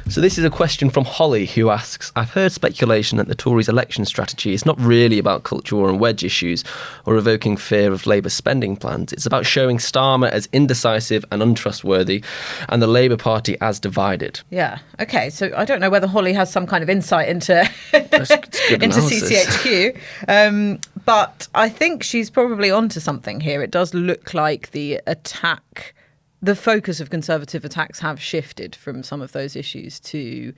So this is a question from Holly, who asks, I've heard speculation that the Tories' election strategy is not really about culture war and wedge issues or evoking fear of Labour's spending plans. It's about showing Starmer as indecisive and untrustworthy and the Labour Party as divided. Yeah. OK, so I don't know whether Holly has some kind of insight into into CCHQ. But I think she's probably onto something here. It does look like the focus of Conservative attacks have shifted from some of those issues to,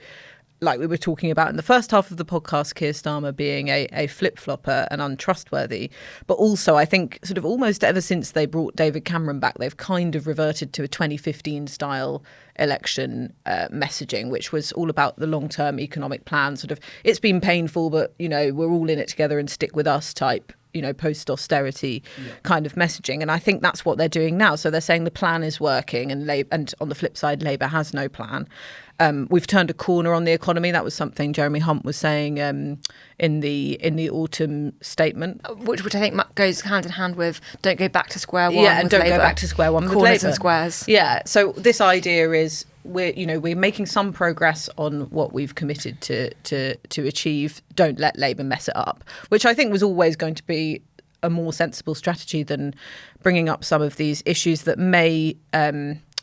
like we were talking about in the first half of the podcast, Keir Starmer being a flip-flopper and untrustworthy. But also, I think sort of almost ever since they brought David Cameron back, they've kind of reverted to a 2015 style election messaging, which was all about the long-term economic plan. Sort of, it's been painful, but, we're all in it together and stick with us type, post-austerity kind of messaging. And I think that's what they're doing now. So they're saying the plan is working and on the flip side, Labour has no plan. We've turned a corner on the economy. That was something Jeremy Hunt was saying in the autumn statement. Which I think goes hand in hand with don't go back to square one. Yeah, and don't Labour. go back to square one with Labour. Corners and squares. Yeah, so this idea is we're making some progress on what we've committed to achieve. Don't let Labour mess it up, which I think was always going to be a more sensible strategy than bringing up some of these issues that may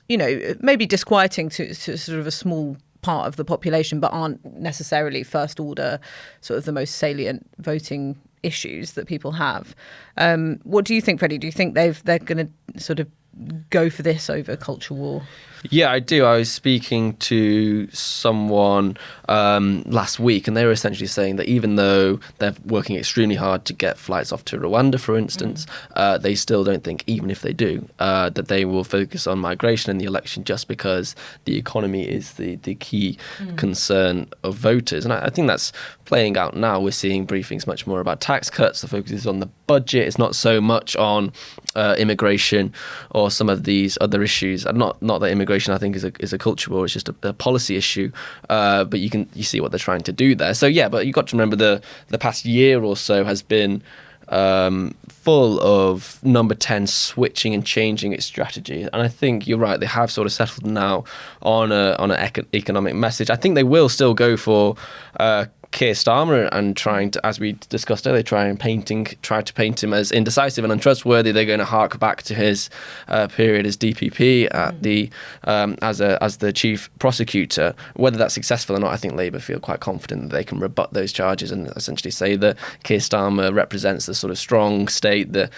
be disquieting to sort of a small part of the population, but aren't necessarily first order, sort of the most salient voting issues that people have. What do you think, Freddie? Do you think they're going to sort of go for this over culture war? Yeah, I do. I was speaking to someone last week, and they were essentially saying that even though they're working extremely hard to get flights off to Rwanda, for instance, they still don't think, even if they do, that they will focus on migration in the election just because the economy is the key concern of voters. And I think that's playing out now. We're seeing briefings much more about tax cuts. The focus is on the budget. It's not so much on immigration or some of these other issues. And not that immigration, I think, is a culture war. It's just a policy issue. But you see what they're trying to do there. So yeah, but you've got to remember the past year or so has been full of Number 10 switching and changing its strategy. And I think you're right. They have sort of settled now on an economic message. I think they will still go for Keir Starmer and trying to, as we discussed earlier, try to paint him as indecisive and untrustworthy. They're going to hark back to his period as DPP at as the chief prosecutor. Whether that's successful or not, I think Labour feel quite confident that they can rebut those charges and essentially say that Keir Starmer represents the sort of strong state, the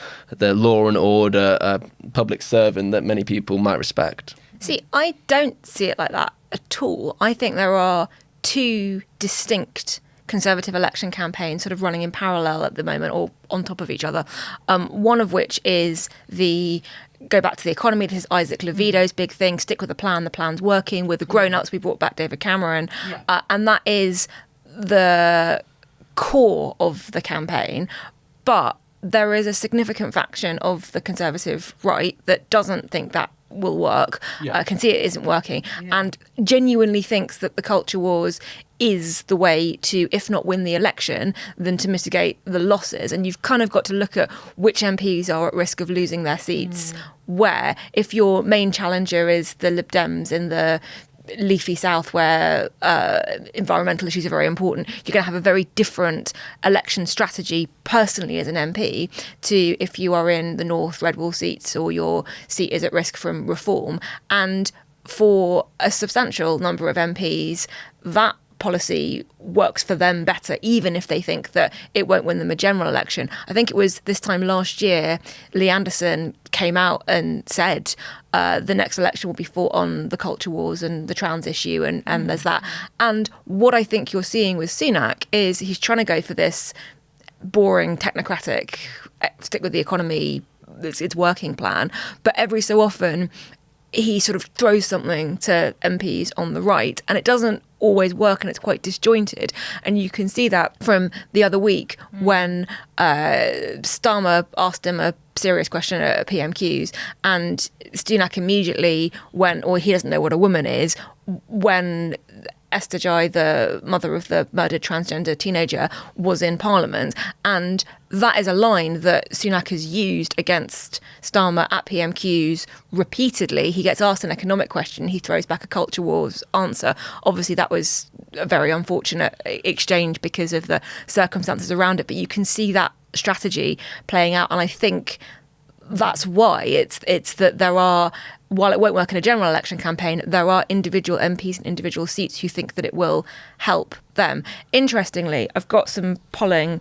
law and order public servant that many people might respect. See, I don't see it like that at all. I think there are two distinct Conservative election campaigns sort of running in parallel at the moment or on top of each other. One of which is the go back to the economy. This is Isaac Levido's big thing. Stick with the plan. The plan's working. With the grown-ups, we brought back David Cameron. And that is the core of the campaign. But there is a significant faction of the Conservative right that doesn't think that will work, can see it isn't working, and genuinely thinks that the culture wars is the way to, if not win the election, then to mitigate the losses. And you've kind of got to look at which MPs are at risk of losing their seats, where if your main challenger is the Lib Dems in the leafy south where environmental issues are very important, you're going to have a very different election strategy personally as an MP to if you are in the north red wall seats or your seat is at risk from reform. And for a substantial number of MPs, that policy works for them better, even if they think that it won't win them a general election. I think it was this time last year, Lee Anderson came out and said the next election will be fought on the culture wars and the trans issue, and there's that. And what I think you're seeing with Sunak is he's trying to go for this boring, technocratic, stick with the economy, it's working plan. But every so often, he sort of throws something to MPs on the right, and it doesn't always work, and it's quite disjointed. And you can see that from the other week when Starmer asked him a serious question at PMQs, and Sunak immediately went, or he doesn't know what a woman is, when Esther Jai, the mother of the murdered transgender teenager, was in Parliament. And that is a line that Sunak has used against Starmer at PMQs repeatedly. He gets asked an economic question, he throws back a culture wars answer. Obviously, that was a very unfortunate exchange because of the circumstances around it, but you can see that strategy playing out. And I think that's why it's that there are, while it won't work in a general election campaign, there are individual MPs and individual seats who think that it will help them. Interestingly, I've got some polling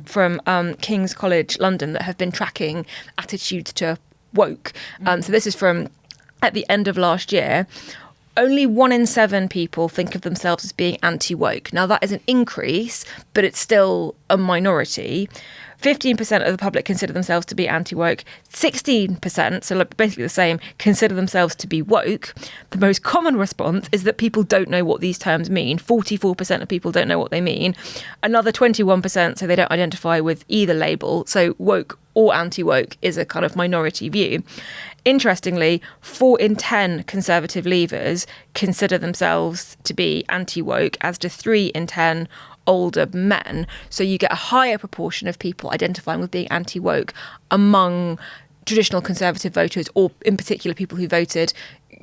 from King's College London that have been tracking attitudes to woke. So this is from at the end of last year. Only 1 in 7 people think of themselves as being anti-woke. Now, that is an increase, but it's still a minority. 15% of the public consider themselves to be anti-woke. 16%, so basically the same, consider themselves to be woke. The most common response is that people don't know what these terms mean. 44% of people don't know what they mean. Another 21% say they don't identify with either label. So woke or anti-woke is a kind of minority view. Interestingly, 4 in 10 Conservative leavers consider themselves to be anti-woke, as do 3 in 10 older men. So you get a higher proportion of people identifying with being anti-woke among traditional Conservative voters, or in particular people who voted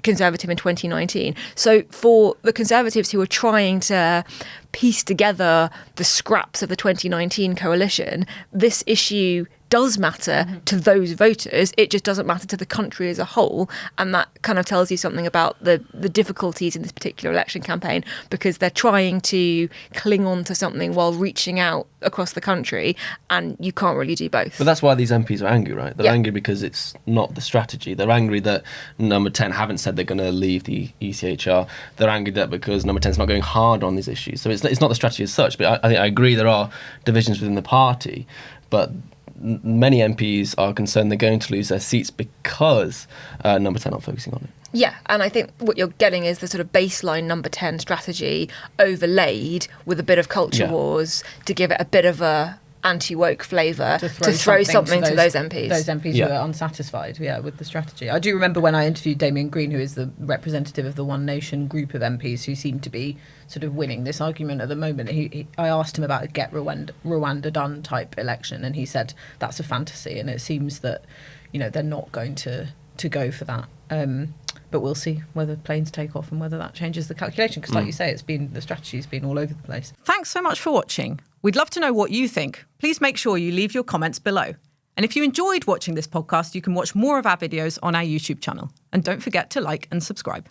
Conservative in 2019. So for the Conservatives who are trying to piece together the scraps of the 2019 coalition, this issue does matter to those voters. It just doesn't matter to the country as a whole. And that kind of tells you something about the difficulties in this particular election campaign, because they're trying to cling on to something while reaching out across the country, and you can't really do both. But that's why these MPs are angry, right? They're angry because it's not the strategy. They're angry that Number 10 haven't said they're going to leave the ECHR. They're angry that because Number 10 is not going hard on these issues. So it's not the strategy as such, but I agree there are divisions within the party, but many MPs are concerned they're going to lose their seats because Number 10 aren't focusing on it. Yeah, and I think what you're getting is the sort of baseline Number 10 strategy overlaid with a bit of culture wars to give it a bit of a anti-woke flavour, to throw something to those MPs. Those MPs who are unsatisfied with the strategy. I do remember when I interviewed Damien Green, who is the representative of the One Nation group of MPs who seem to be sort of winning this argument at the moment. I asked him about a Get Rwanda Done type election, and he said that's a fantasy, and it seems that they're not going to go for that. But we'll see whether planes take off and whether that changes the calculation, because like you say, the strategy's been all over the place. Thanks so much for watching. We'd love to know what you think. Please make sure you leave your comments below. And if you enjoyed watching this podcast, you can watch more of our videos on our YouTube channel. And don't forget to like and subscribe.